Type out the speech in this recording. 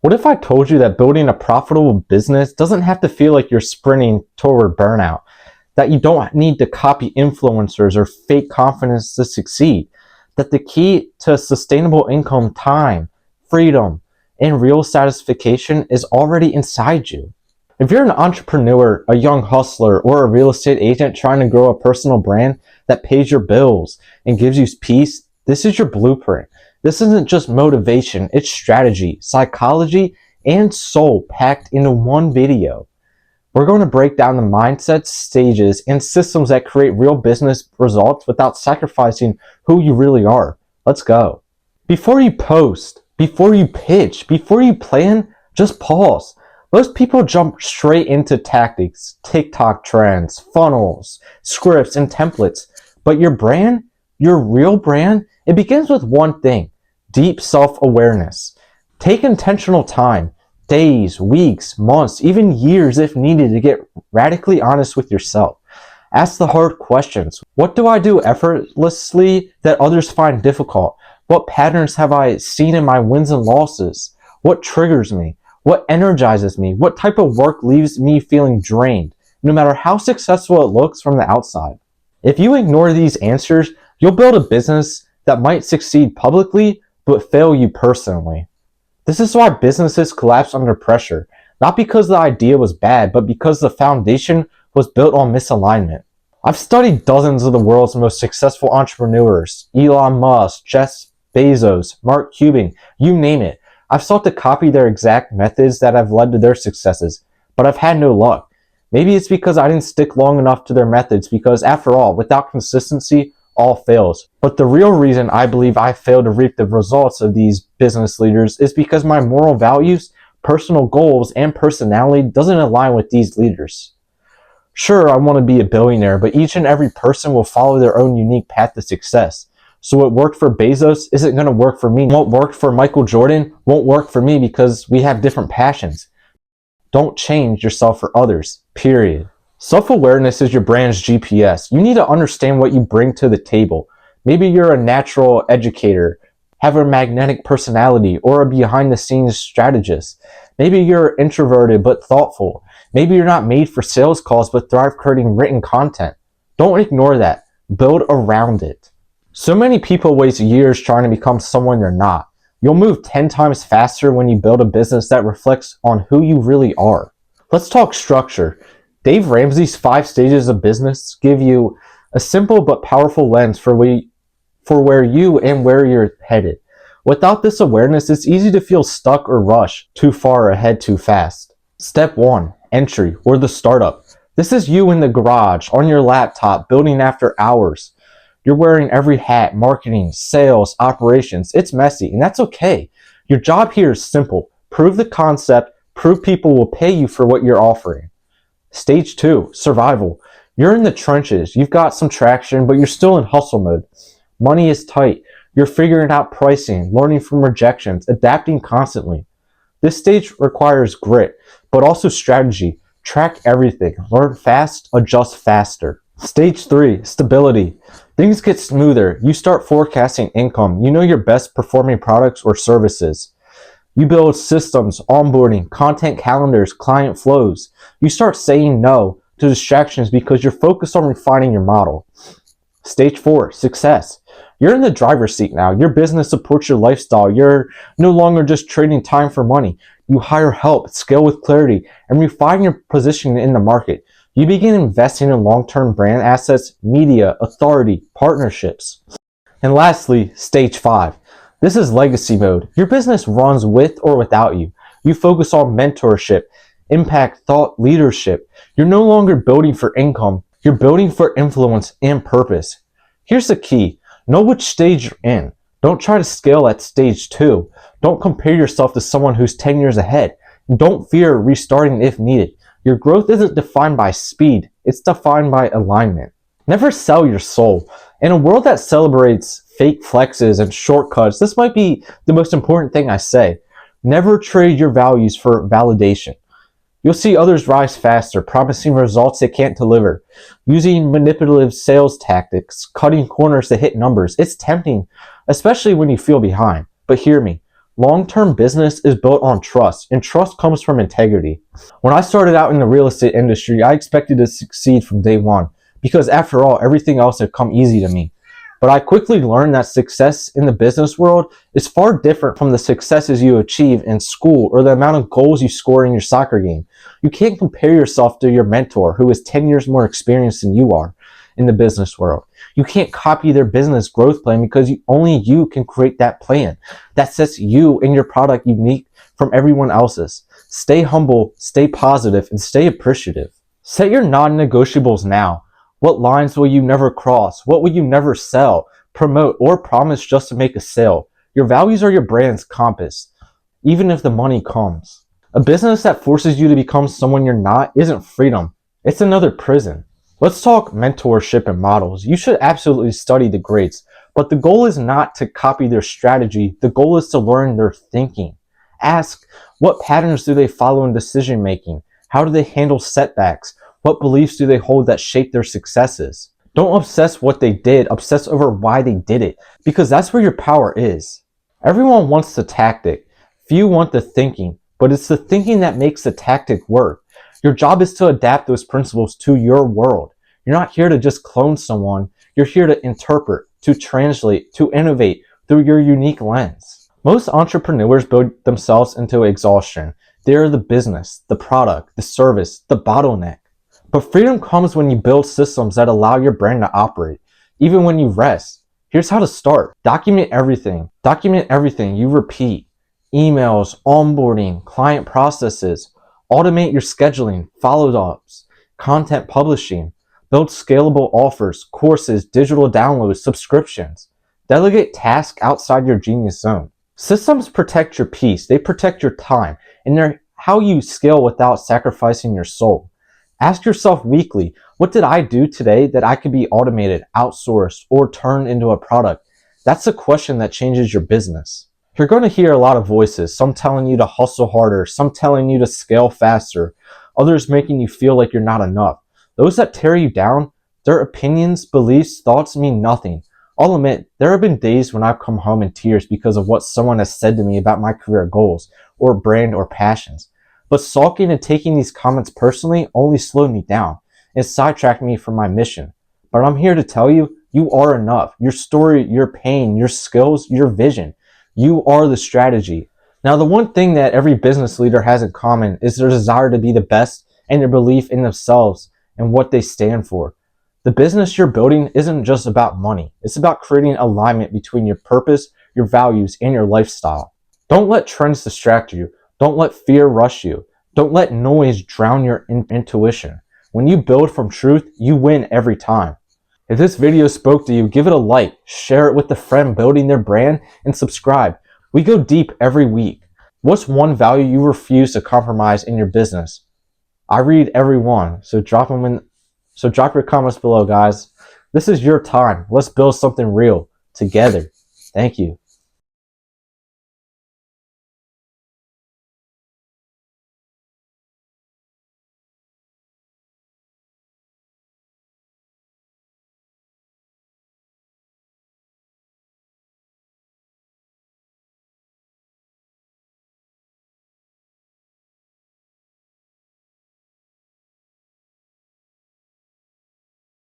What if I told you that building a profitable business doesn't have to feel like you're sprinting toward burnout? That you don't need to copy influencers or fake confidence to succeed? That the key to sustainable income, time, freedom, and real satisfaction is already inside you? If you're an entrepreneur, a young hustler, or a real estate agent trying to grow a personal brand that pays your bills and gives you peace, this is your blueprint. This isn't just motivation, it's strategy, psychology, and soul packed into one video. We're going to break down the mindsets, stages, and systems that create real business results without sacrificing who you really are. Let's go. Before you post, before you pitch, before you plan, just pause. Most people jump straight into tactics, TikTok trends, funnels, scripts, and templates. But your brand, your real brand, it begins with one thing: deep self-awareness. Take intentional time, days, weeks, months, even years if needed, to get radically honest with yourself. Ask the hard questions. What do I do effortlessly that others find difficult? What patterns have I seen in my wins and losses? What triggers me? What energizes me? What type of work leaves me feeling drained, no matter how successful it looks from the outside? If you ignore these answers, you'll build a business that might succeed publicly, but fail you personally. This is why businesses collapse under pressure, not because the idea was bad, but because the foundation was built on misalignment. I've studied dozens of the world's most successful entrepreneurs: Elon Musk, Jeff Bezos, Mark Cuban, you name it. I've sought to copy their exact methods that have led to their successes, but I've had no luck. Maybe it's because I didn't stick long enough to their methods, because after all, without consistency, all fails. But the real reason I believe I failed to reap the results of these business leaders is because my moral values, personal goals, and personality doesn't align with these leaders. Sure, I want to be a billionaire, but each and every person will follow their own unique path to success. So what worked for Bezos isn't going to work for me. What worked for Michael Jordan won't work for me, because we have different passions. Don't change yourself for others, period. Self-awareness is your brand's GPS. You need to understand what you bring to the table. Maybe you're a natural educator, have a magnetic personality, or a behind-the-scenes strategist. Maybe you're introverted but thoughtful. Maybe you're not made for sales calls but thrive creating written content. Don't ignore that. Build around it. So many people waste years trying to become someone they're not. You'll move 10 times faster when you build a business that reflects on who you really are. Let's talk structure. Dave Ramsey's 5 stages of business give you a simple but powerful lens for where you're headed. Without this awareness, it's easy to feel stuck or rush too far ahead too fast. Step 1, entry, or the startup. This is you in the garage, on your laptop, building after hours. You're wearing every hat: marketing, sales, operations. It's messy, and that's okay. Your job here is simple. Prove the concept, prove people will pay you for what you're offering. Stage 2, survival. You're in the trenches. You've got some traction, but you're still in hustle mode. Money is tight. You're figuring out pricing, learning from rejections, adapting constantly. This stage requires grit, but also strategy. Track everything. Learn fast, adjust faster. Stage 3, stability. Things get smoother. You start forecasting income. You know your best performing products or services. You build systems, onboarding, content calendars, client flows. You start saying no to distractions because you're focused on refining your model. Stage 4, success. You're in the driver's seat now. Your business supports your lifestyle. You're no longer just trading time for money. You hire help, scale with clarity, and refine your position in the market. You begin investing in long-term brand assets, media, authority, partnerships. And lastly, stage 5. This is legacy mode. Your business runs with or without you. You focus on mentorship, impact, thought leadership. You're no longer building for income. You're building for influence and purpose. Here's the key. Know which stage you're in. Don't try to scale at stage 2. Don't compare yourself to someone who's 10 years ahead. Don't fear restarting if needed. Your growth isn't defined by speed, it's defined by alignment. Never sell your soul. In a world that celebrates fake flexes and shortcuts, this might be the most important thing I say. Never trade your values for validation. You'll see others rise faster, promising results they can't deliver, using manipulative sales tactics, cutting corners to hit numbers. It's tempting, especially when you feel behind. But hear me, Long-term business is built on trust, and trust comes from integrity. When I started out in the real estate industry, I expected to succeed from day one because after all, everything else had come easy to me. But I quickly learned that success in the business world is far different from the successes you achieve in school or the amount of goals you score in your soccer game. You can't compare yourself to your mentor who is 10 years more experienced than you are in the business world. You can't copy their business growth plan because only you can create that plan that sets you and your product unique from everyone else's. Stay humble, stay positive, and stay appreciative. Set your non-negotiables now. What lines will you never cross? What will you never sell, promote, or promise just to make a sale? Your values are your brand's compass, even if the money comes. A business that forces you to become someone you're not isn't freedom. It's another prison. Let's talk mentorship and models. You should absolutely study the greats, but the goal is not to copy their strategy. The goal is to learn their thinking. Ask, what patterns do they follow in decision making? How do they handle setbacks? What beliefs do they hold that shape their successes? Don't obsess what they did, obsess over why they did it, because that's where your power is. Everyone wants the tactic. Few want the thinking, but it's the thinking that makes the tactic work. Your job is to adapt those principles to your world. You're not here to just clone someone. You're here to interpret, to translate, to innovate through your unique lens. Most entrepreneurs build themselves into exhaustion. They are the business, the product, the service, the bottleneck. But freedom comes when you build systems that allow your brand to operate, even when you rest. Here's how to start. Document everything. Document everything you repeat. Emails, onboarding, client processes. Automate your scheduling, follow-ups, content publishing. Build scalable offers, courses, digital downloads, subscriptions. Delegate tasks outside your genius zone. Systems protect your peace. They protect your time, and they're how you scale without sacrificing your soul. Ask yourself weekly, what did I do today that I could be automated, outsourced, or turned into a product? That's a question that changes your business. You're going to hear a lot of voices, some telling you to hustle harder, some telling you to scale faster, others making you feel like you're not enough. Those that tear you down, their opinions, beliefs, thoughts mean nothing. I'll admit, there have been days when I've come home in tears because of what someone has said to me about my career goals, or brand, or passions. But sulking and taking these comments personally only slowed me down and sidetracked me from my mission. But I'm here to tell you, you are enough. Your story, your pain, your skills, your vision. You are the strategy. Now, the one thing that every business leader has in common is their desire to be the best and their belief in themselves and what they stand for. The business you're building isn't just about money. It's about creating alignment between your purpose, your values, and your lifestyle. Don't let trends distract you. Don't let fear rush you. Don't let noise drown your intuition. When you build from truth, you win every time. If this video spoke to you, give it a like, share it with a friend building their brand, and subscribe. We go deep every week. What's one value you refuse to compromise in your business? I read every one, so drop your comments below, guys. This is your time. Let's build something real together. Thank you.